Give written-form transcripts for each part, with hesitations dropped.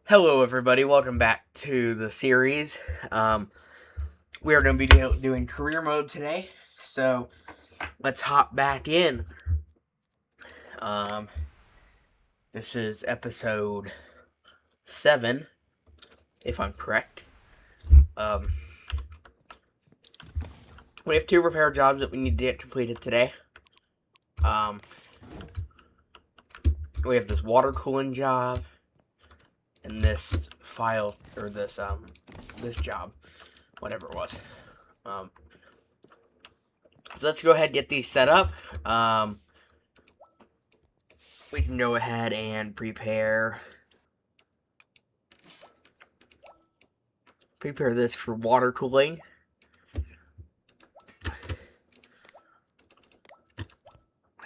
Hello, everybody. Welcome back to the series. We are going to be doing career mode today, so let's hop back in. This is episode 7, if I'm correct. We have 2 repair jobs that we need to get completed today. We have this water cooling job and this this job, whatever it was. So let's go ahead and get these set up. We can go ahead and prepare this for water cooling.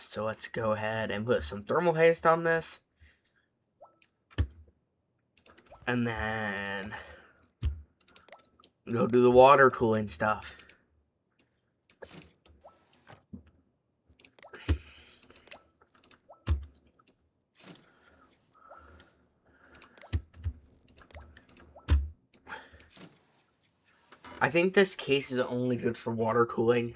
So let's go ahead and put some thermal haste on this. And then go do the water cooling stuff. I think this case is only good for water cooling.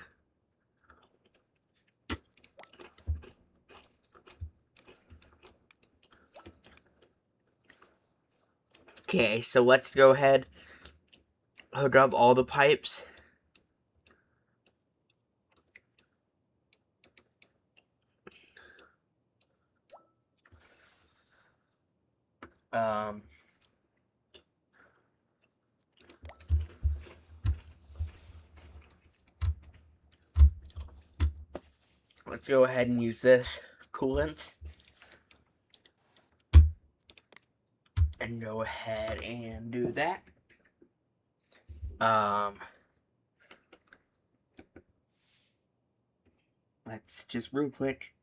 Okay, so let's go ahead, hook up all the pipes. Let's go ahead and use this coolant. And go ahead and do that. Let's just real quick.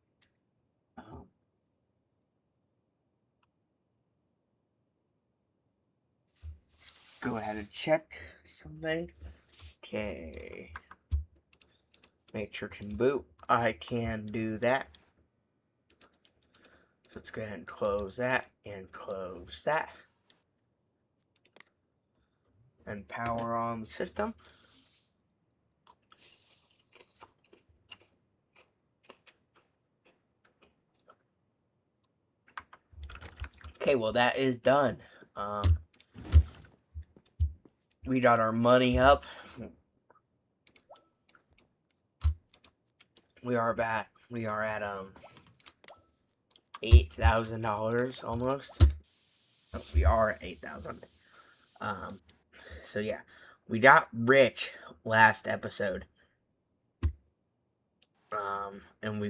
Go ahead and check something. Okay. Make sure can boot. I can do that. So let's go ahead and close that and close that. And power on the system. Okay, well that is done. We got our money up. We are at $8,000 almost. Oh, we are at 8,000. So yeah, we got rich last episode. And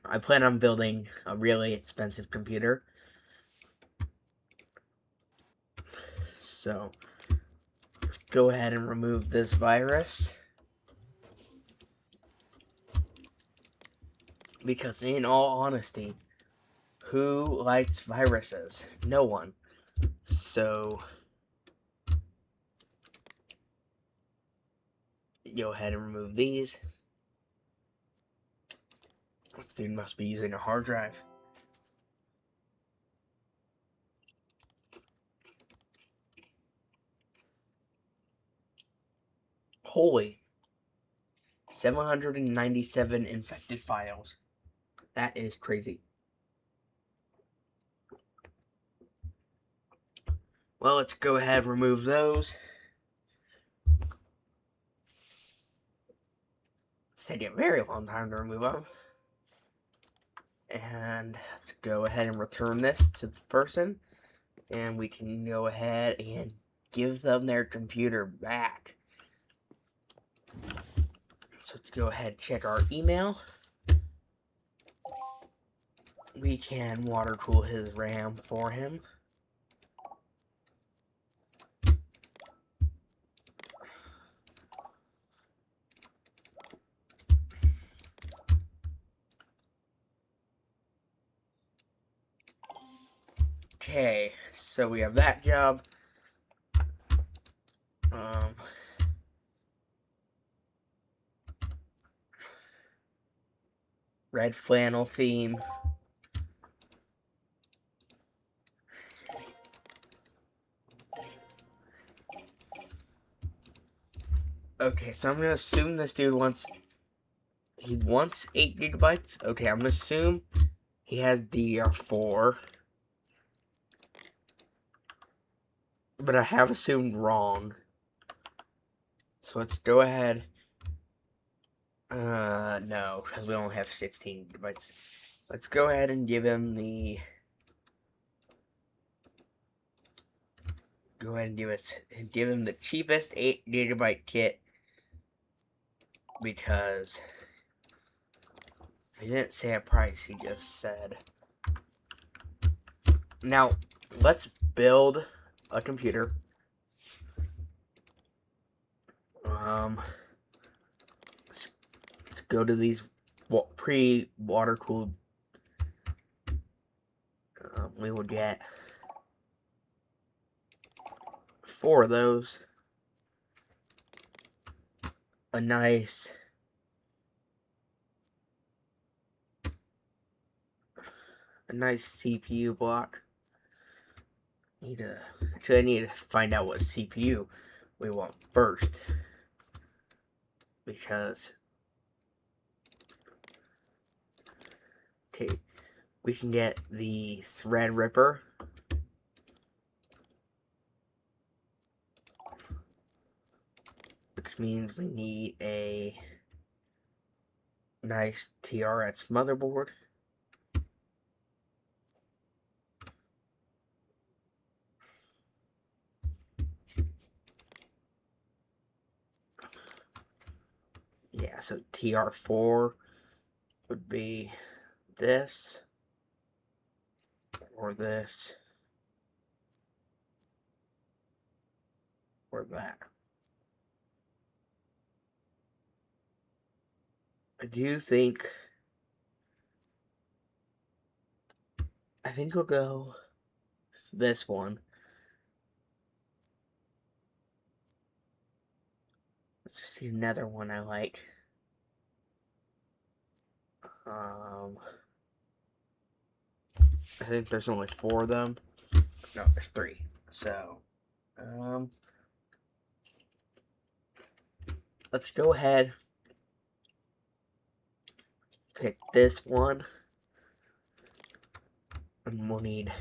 I plan on building a really expensive computer. So let's go ahead and remove this virus. Because in all honesty, who likes viruses? No one. So go ahead and remove these. This dude must be using a hard drive. Holy. 797 infected files. That is crazy. Well, let's go ahead and remove those. It's taking a very long time to remove them. And let's go ahead and return this to the person. And we can go ahead and give them their computer back. So let's go ahead and check our email. We can water cool his RAM for him. Okay, so we have that job. Red flannel theme. Okay, so I'm gonna assume this dude wants 8 gigabytes. Okay, I'm gonna assume he has DDR4. But I have assumed wrong. So let's go ahead. No, because we only have 16 gigabytes. Let's go ahead and give him the. Go ahead and give him the cheapest 8 gigabyte kit, because he didn't say a price, he just said. Now, let's build a computer. Let's go to these pre-water cooled. We will get 4 of those. A nice CPU block. I need to find out what CPU we want first, because okay, we can get the Threadripper, which means we need a nice TRX motherboard. Yeah, so TR4 would be this, or this, or that. I think we'll go with this one. Let's just see another one I like. I think there's only 4 of them. No, there's 3. So, let's go ahead, pick this one, and we'll need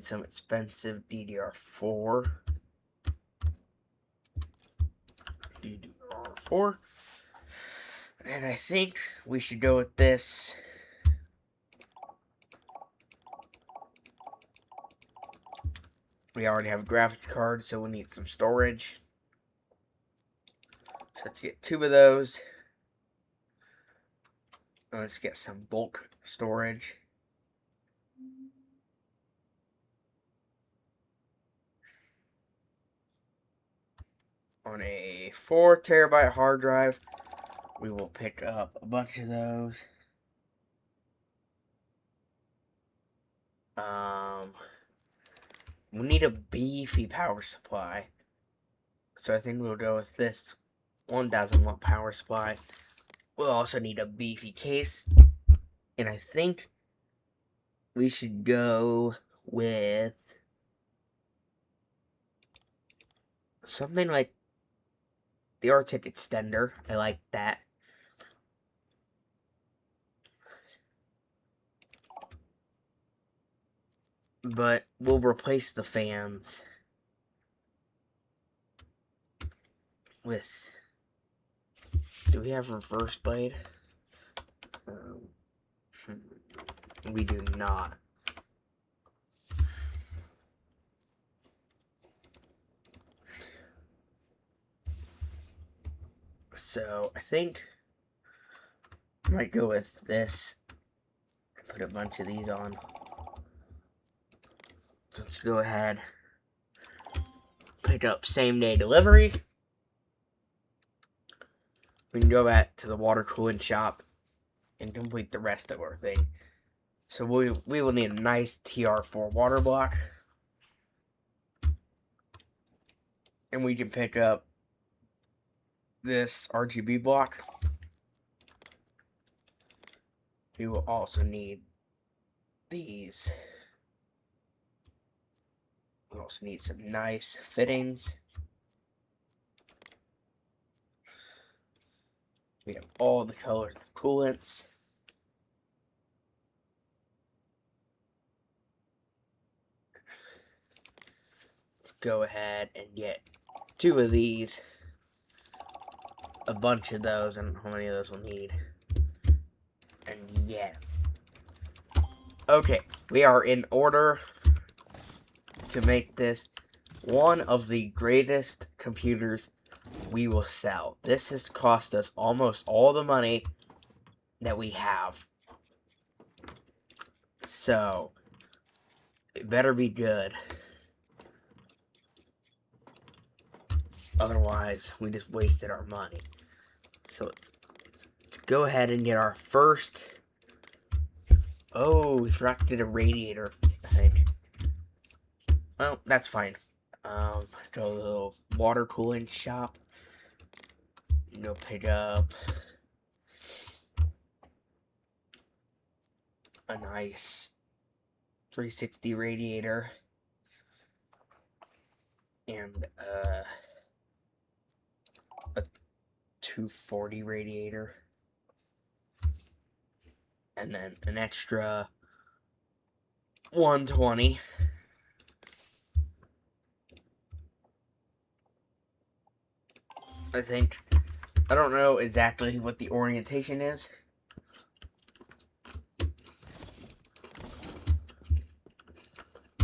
some expensive DDR4. And I think we should go with this. We already have a graphics card, so we need some storage. So let's get 2 of those. Let's get some bulk storage. On a 4 terabyte hard drive, we will pick up a bunch of those. We need a beefy power supply, so I think we'll go with this 1000 watt power supply. We'll also need a beefy case, and I think we should go with something like the Arctic extender. I like that. But we'll replace the fans with. Do we have reverse blade? We do not. So I think I might go with this and put a bunch of these on. So let's go ahead, pick up same day delivery. We can go back to the water cooling shop and complete the rest of our thing. So we will need a nice TR4 water block, and we can pick up this RGB block. We will also need these. We also need some nice fittings. We have all the colors of coolants. Let's go ahead and get 2 of these. A bunch of those, and how many of those we'll need. And yeah. Okay, we are in order to make this one of the greatest computers we will sell. This has cost us almost all the money that we have. So, it better be good. Otherwise, we just wasted our money. So, let's go ahead and get our first... Oh, we forgot to get a radiator, I think. Well, that's fine. Go to a little water cooling shop. Go pick up a nice 360 radiator and a 240 radiator, and then an extra 120. I think. I don't know exactly what the orientation is.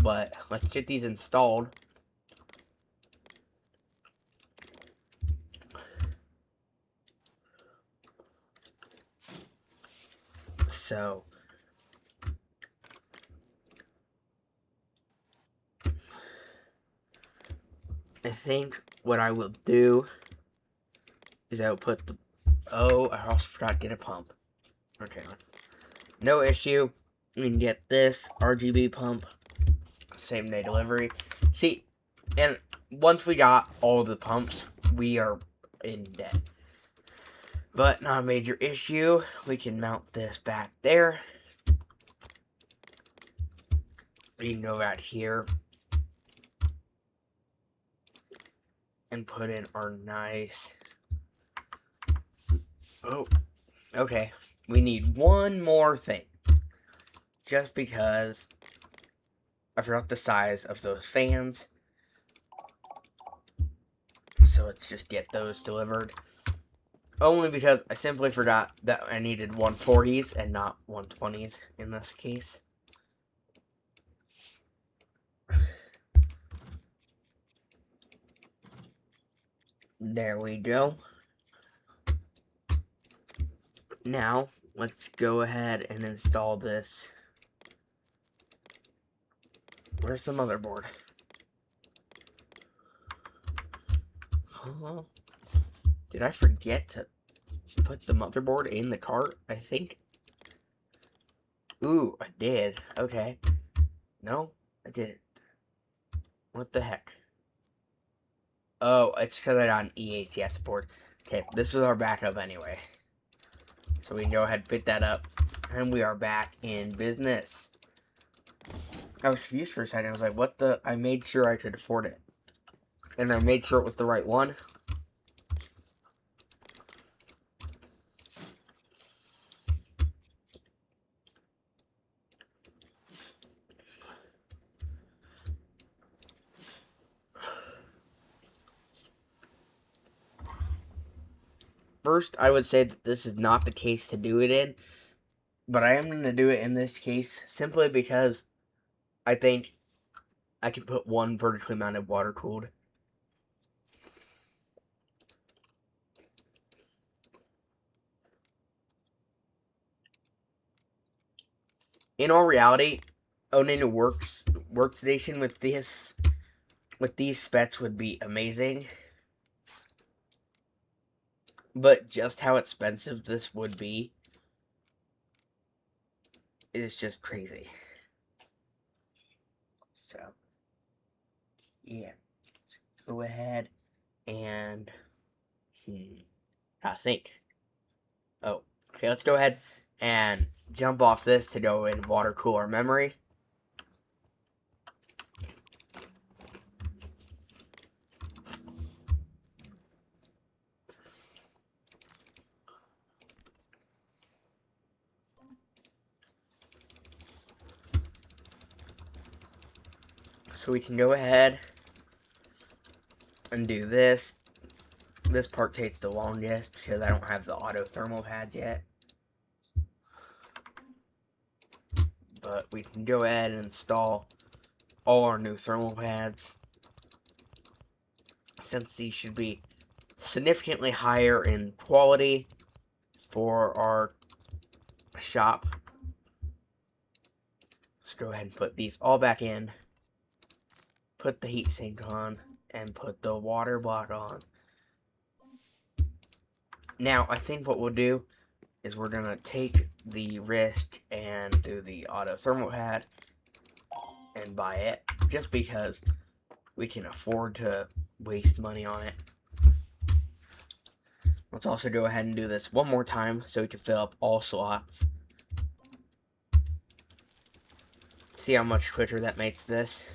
But let's get these installed. So, I think what I will do is I will put the... Oh, I also forgot to get a pump. Okay, no issue. We can get this RGB pump. Same day delivery. See, and once we got all the pumps, we are in debt. But not a major issue. We can mount this back there. We can go back here and put in our nice... Oh, okay. We need one more thing. Just because I forgot the size of those fans. So let's just get those delivered. Only because I simply forgot that I needed 140s and not 120s in this case. There we go. Now, let's go ahead and install this. Where's the motherboard? Huh? Did I forget to put the motherboard in the cart? I think. Ooh, I did. Okay. No, I didn't. What the heck? Oh, it's because I got an E-ATX board. Okay, this is our backup anyway. So we can go ahead and pick that up. And we are back in business. I was confused for a second. I was like, what the... I made sure I could afford it. And I made sure it was the right one. First, I would say that this is not the case to do it in. But I am going to do it in this case simply because I think I can put one vertically mounted water cooled. In all reality, owning a workstation with these specs would be amazing. But just how expensive this would be is just crazy. So, yeah. Let's go ahead and... I think. Oh, okay, let's go ahead and jump off this to go in water cooler memory. So we can go ahead and do this. This part takes the longest because I don't have the auto thermal pads yet. But we can go ahead and install all our new thermal pads, since these should be significantly higher in quality for our shop. Let's go ahead and put these all back in, put the heatsink on, and put the water block on. Now, I think what we'll do is we're going to take the risk and do the auto thermal pad and buy it, just because we can afford to waste money on it. Let's also go ahead and do this one more time so we can fill up all slots. See how much quicker that makes this.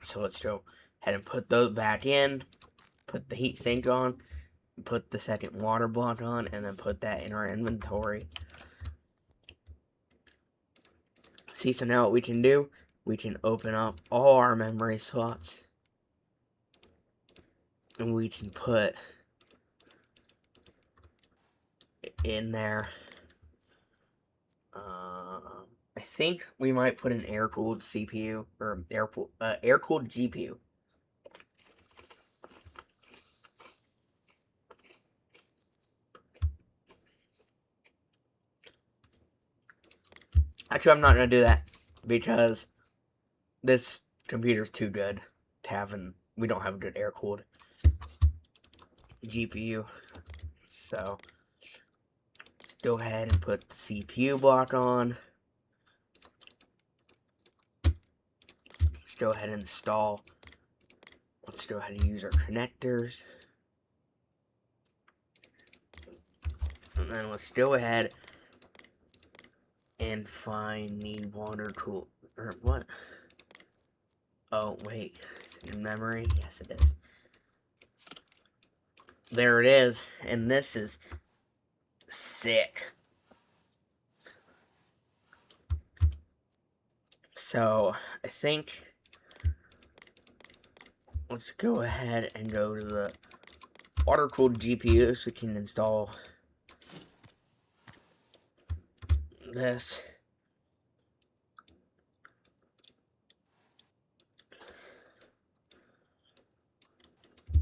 So let's go ahead and put those back in, put the heat sink on, put the second water block on, and then put that in our inventory. See, so now what we can do, we can open up all our memory slots, and we can put in there, I think we might put an air-cooled CPU, or air-cooled GPU. Actually, I'm not going to do that, because this computer's too good to have, and we don't have a good air-cooled GPU. So, let's go ahead and put the CPU block on. Let's go ahead and install. Let's go ahead and use our connectors. And then let's go ahead and find the water cool, or what? Oh, wait. Is it in memory? Yes, it is. There it is. And this is sick. So, I think let's go ahead and go to the water-cooled GPU so we can install this.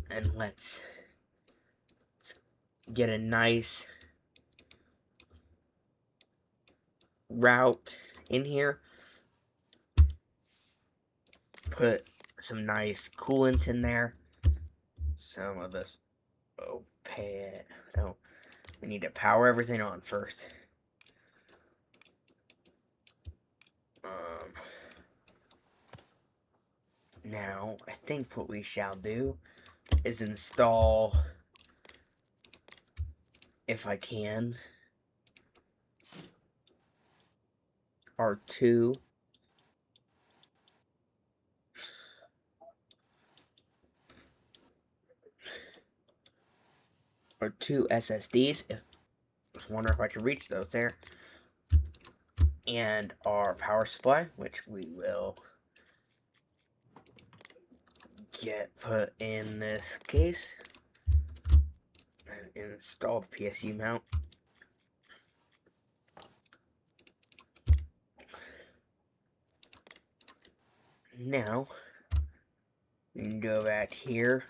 And let's get a nice route in here. Put some nice coolant in there. Some of this. Oh, we need to power everything on first. Now, I think what we shall do is install, if I can, our two SSDs. I was wondering if I could reach those there. And our power supply, which we will get put in this case. And install the PSU mount. Now, we can go back here,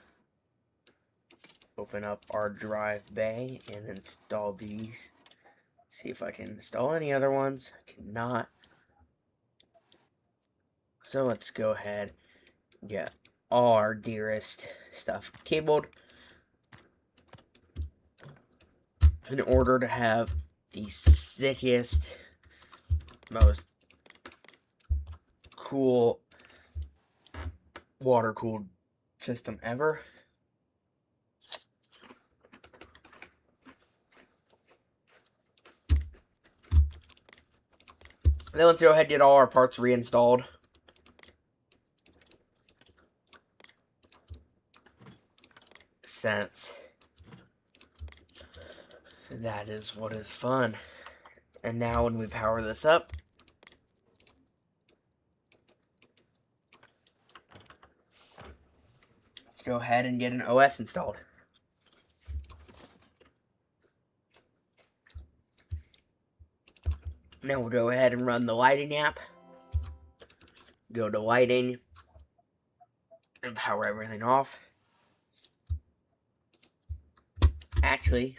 open up our drive bay, and install these. See if I can install any other ones. I cannot. So let's go ahead and get all our dearest stuff cabled in order to have the sickest, most cool water-cooled system ever. Then let's go ahead and get all our parts reinstalled. Since That is what is fun. And now when we power this up, let's go ahead and get an OS installed. Now we'll go ahead and run the lighting app. Go to lighting and power everything off. Actually,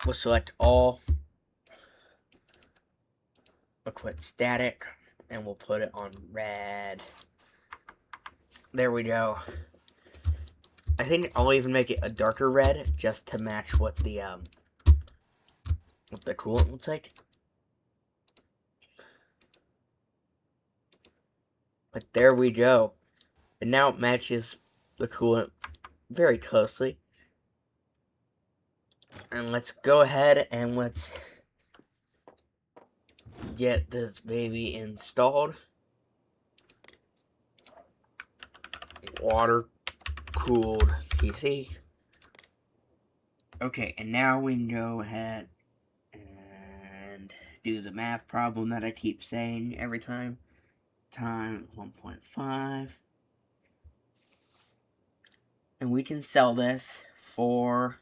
we'll select all, we'll quit static, and we'll put it on red. There we go. I think I'll even make it a darker red just to match what the coolant looks like. But there we go. And now it matches the coolant very closely. And let's go ahead and let's get this baby installed. Water cooled PC. Okay, and now we can go ahead and do the math problem that I keep saying every time. Times 1.5. And we can sell this for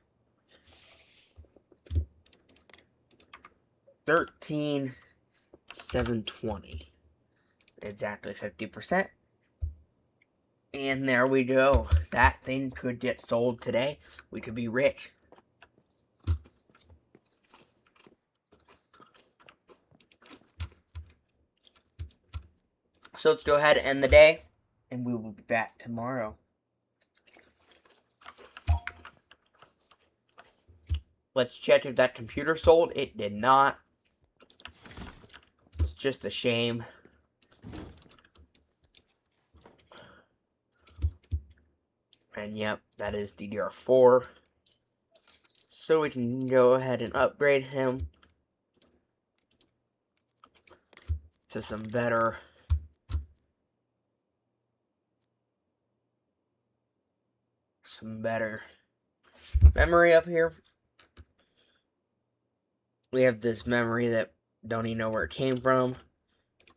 $13,720. Exactly 50%. And there we go. That thing could get sold today. We could be rich. So let's go ahead and end the day, and we will be back tomorrow. Let's check if that computer sold. It did not. It's just a shame. And yep, that is DDR4. So we can go ahead and upgrade him to some better memory up here. We have this memory that don't even know where it came from,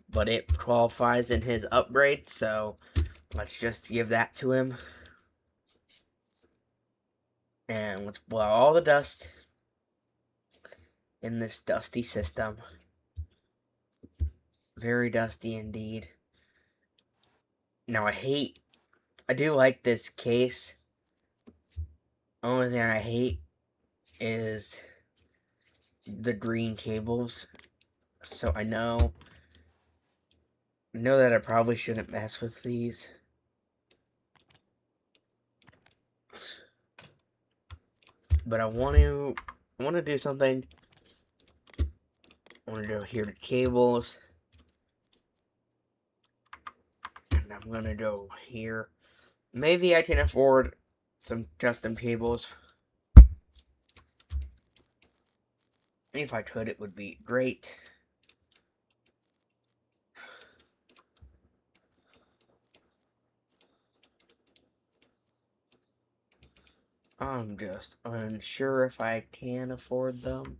but it qualifies in his upgrade, so let's just give that to him. And let's blow all the dust in this dusty system. Very dusty indeed. Now I do like this case. Only thing I hate is the green cables. So I know that I probably shouldn't mess with these. But I want to do something. I want to go here to cables. And I'm going to go here. Maybe I can afford some custom cables. If I could, it would be great. I'm just unsure if I can afford them.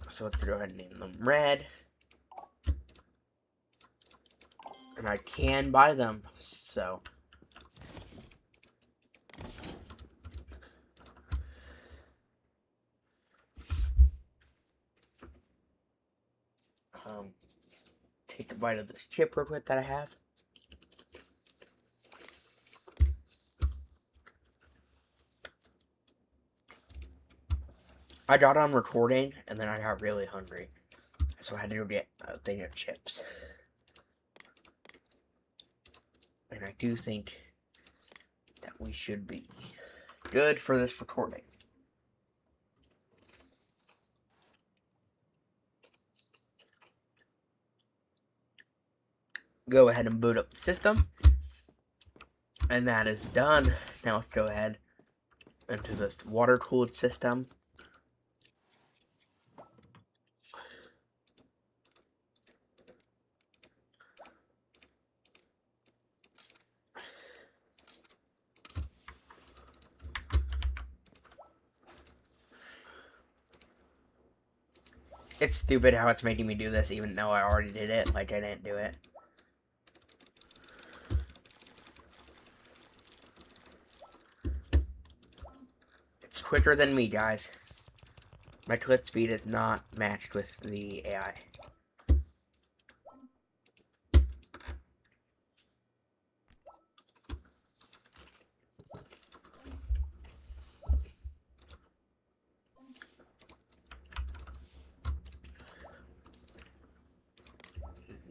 So let's go ahead and name them red. And I can buy them, so. Take a bite of this chip real quick that I have. I got on recording, and then I got really hungry. So I had to go get a thing of chips. And I do think that we should be good for this recording. Go ahead and boot up the system. And that is done. Now let's go ahead into this water-cooled system. It's stupid how it's making me do this even though I already did it. Like, I didn't do it. It's quicker than me, guys. My twitch speed is not matched with the AI.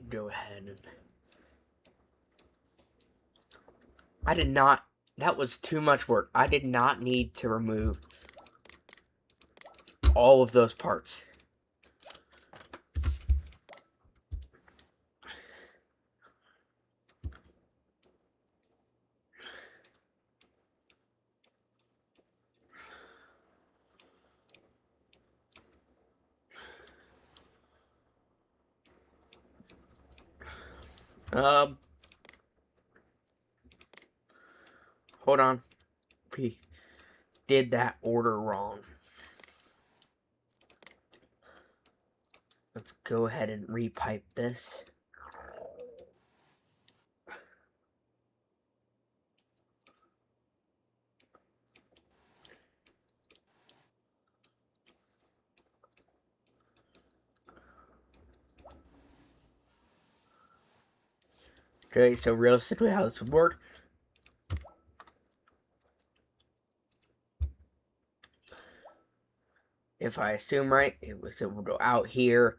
Go ahead and... I did not... That was too much work. I did not need to remove all of those parts. Hold on. We did that order wrong. Let's go ahead and repipe this. Okay, so realistically how this would work. If I assume right, it will go out here.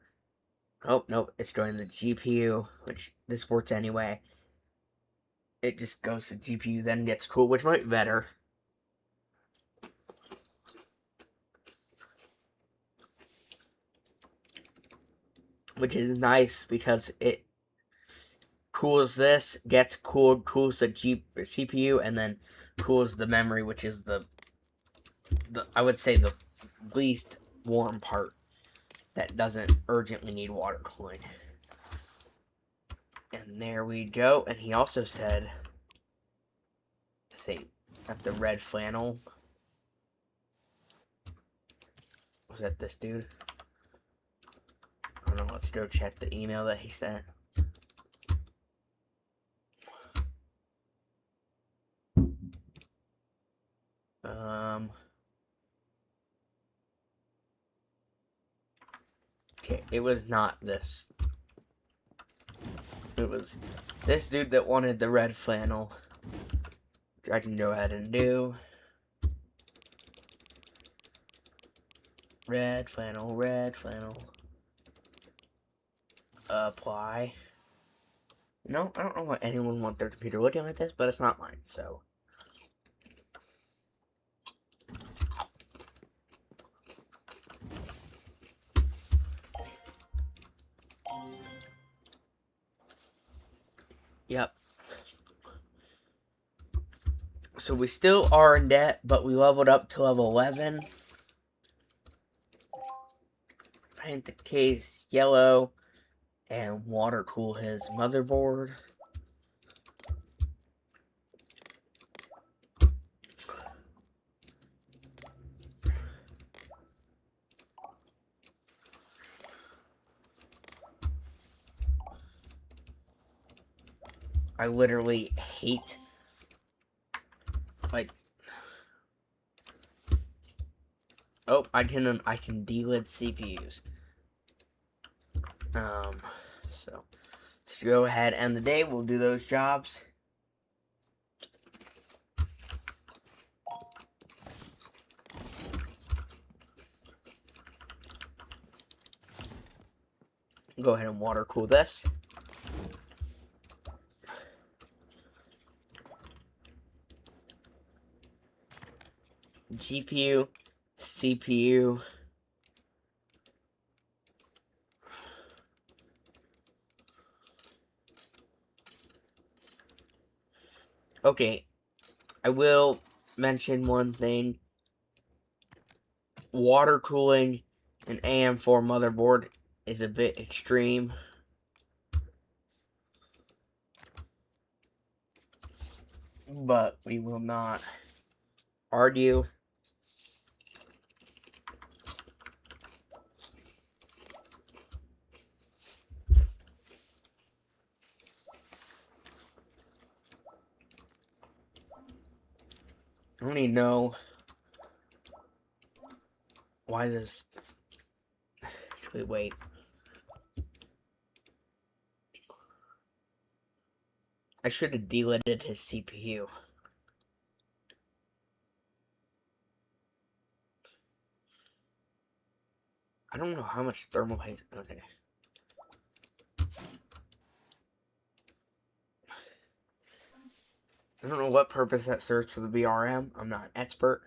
Oh, no, it's going to the GPU, which this works anyway. It just goes to GPU, then gets cooled, which might be better. Which is nice because it cools this, gets cooled, cools the CPU, and then cools the memory, which is the I would say the least warm part that doesn't urgently need water cooling. And there we go. And he also said, I think, at the red flannel. Was that this dude? I don't know. Let's go check the email that he sent. Okay, it was not this. It was this dude that wanted the red flannel. Which I can go ahead and do. Red flannel, red flannel. Apply. No, I don't know why anyone want their computer looking like this, but it's not mine, so. Yep. So we still are in debt, but we leveled up to level 11. Paint the case yellow and water cool his motherboard. I literally hate, like, oh, I can delid CPUs. So let's go ahead and the day we'll do those jobs. Go ahead and water cool this. GPU, CPU. Okay, I will mention one thing. Water cooling an AM4 motherboard is a bit extreme. But we will not argue. I don't even know why this... Actually, wait. I should have deleted his CPU. I don't know how much thermal haze... Okay. I don't know what purpose that serves for the VRM. I'm not an expert.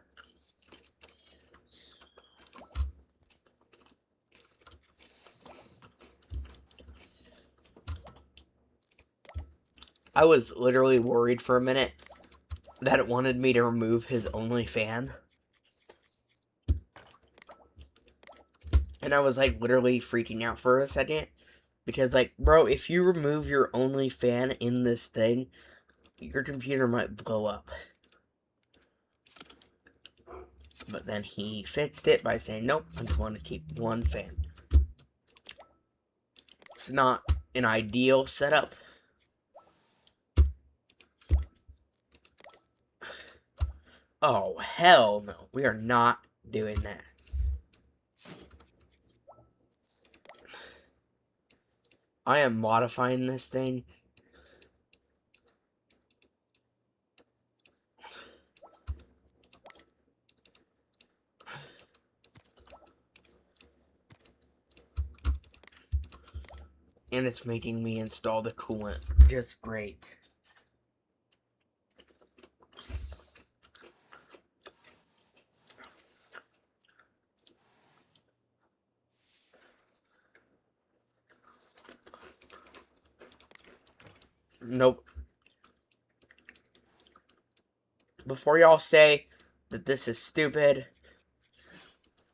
I was literally worried for a minute that it wanted me to remove his only fan. And I was like literally freaking out for a second. Because like, bro, if you remove your only fan in this thing, your computer might blow up. But then he fixed it by saying, nope, I just want to keep one fan. It's not an ideal setup. Oh, hell no. We are not doing that. I am modifying this thing. And it's making me install the coolant just great. Nope. Before y'all say that this is stupid,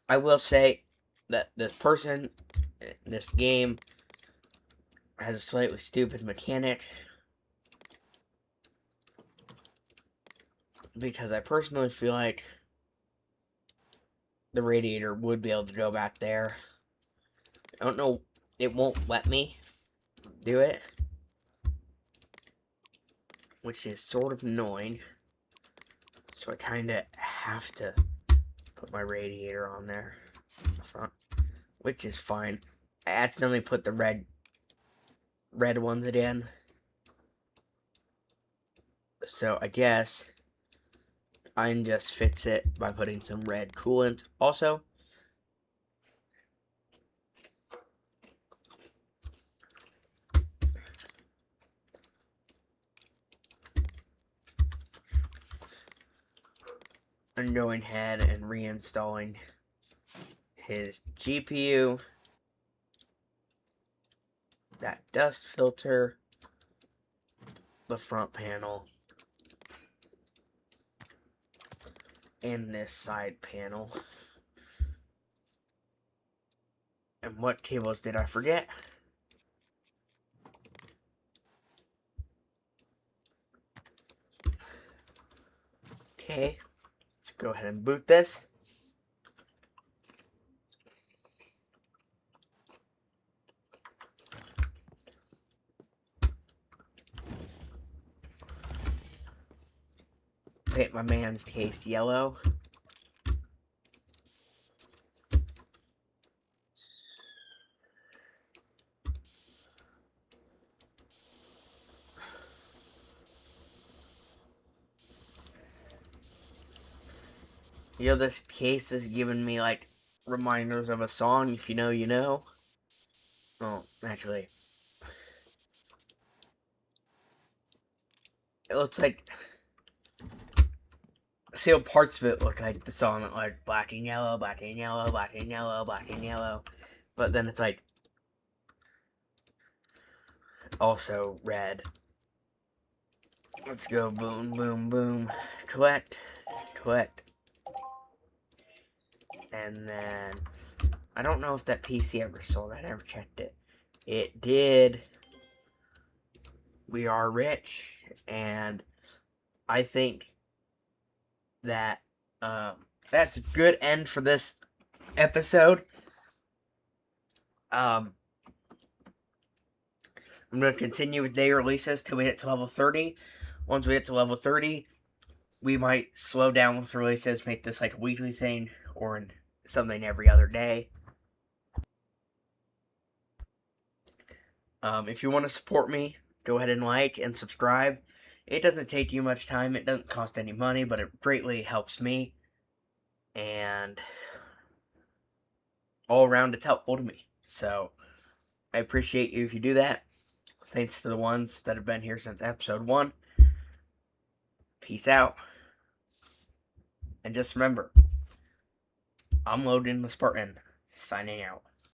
I will say that this person, this game, has a slightly stupid mechanic. Because I personally feel like the radiator would be able to go back there. I don't know, it won't let me do it. Which is sort of annoying. So I kind of have to put my radiator on there in the front. Which is fine. I accidentally put the red ones in. So I guess I can just fix it by putting some red coolant. Also, I'm going ahead and reinstalling his GPU, that dust filter, the front panel, and this side panel. And what cables did I forget? Okay, let's go ahead and boot this. Paint my man's case yellow. You know, this case is giving me, like, reminders of a song. If you know, you know. Oh, actually, it looks like... See how parts of it look like the song, like, black and yellow, black and yellow, black and yellow, black and yellow. But then it's, like, also red. Let's go boom, boom, boom. Collect. And then, I don't know if that PC ever sold. I never checked it. It did. We are rich. And I think that that's a good end for this episode. I'm going to continue with day releases till we hit to level 30. Once we get to level 30, we might slow down with releases, make this like a weekly thing or something every other day. If you want to support me, go ahead and like and subscribe. It doesn't take you much time. It doesn't cost any money, but it greatly helps me. And all around, it's helpful to me. So I appreciate you if you do that. Thanks to the ones that have been here since episode 1. Peace out. And just remember, I'm Logan the Spartan, signing out.